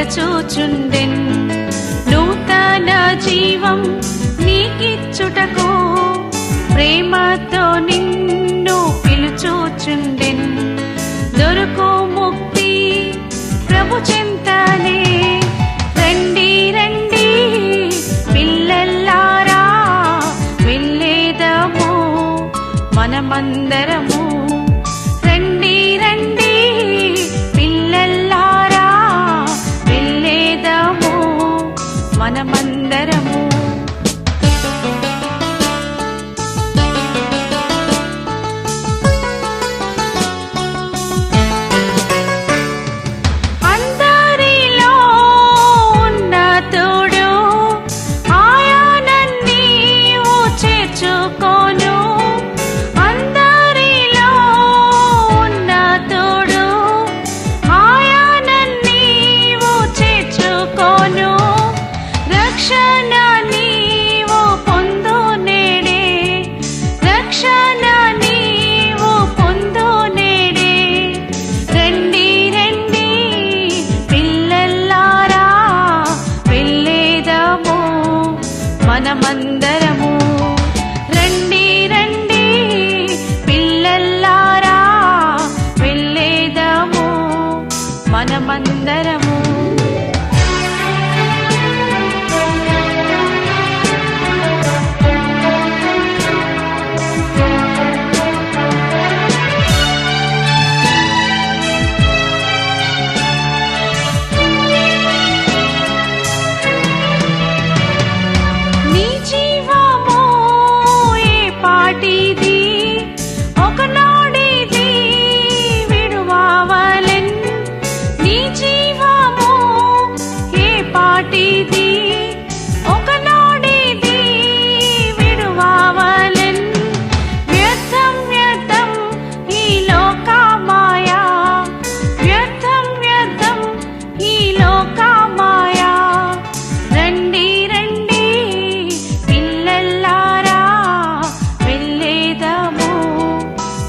పిలచూచుండెన్ నూతన జీవం నీకిచ్చుటకు ప్రేమతో నిన్ను పిలుచూచుండెన్ దొరకు ముక్తి ప్రభు చెంతనే రండి రండి పిల్లల్లారా వెళ్ళేదము మనమందరము రండి రండి పిల్లల్లారా వెళ్ళేదము మనమందరము మనమందరము రండి రండి పిల్లల్లారా వెళ్ళేదము మనమందరము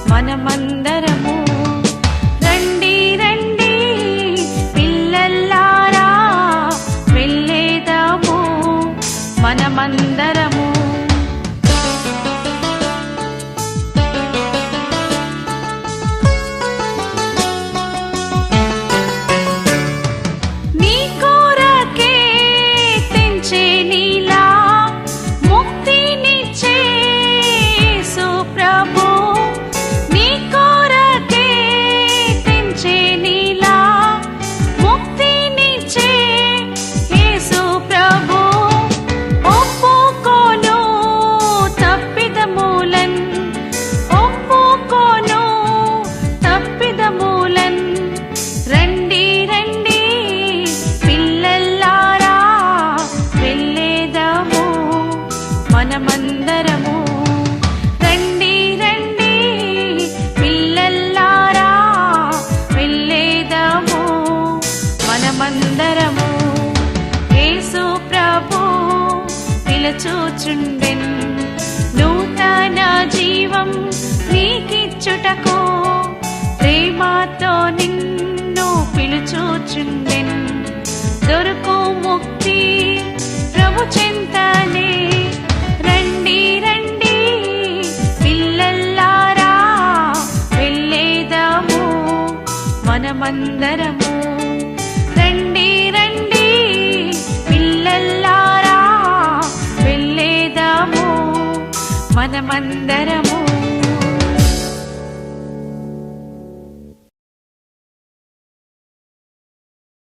మనమందరము రండి రండి పిల్లల్లారా వెళ్ళేదము మనమందరము మనమందరము రండి రండి పిల్లల్లారా వెళ్ళేదము మనమందరము యేసు ప్రభు పిలచూచుండెన్ నూతన జీవం నీకిచ్చుటకు ప్రేమతో నిన్ను పిలుచూచుండెన్ దొరకు ముక్తి ప్రభు చెంతనే రండి రండి పిల్లల్లారా వెళ్ళేదము మనమందరము రండి రండి పిల్లల్లారా వెళ్ళేదము మనమందరము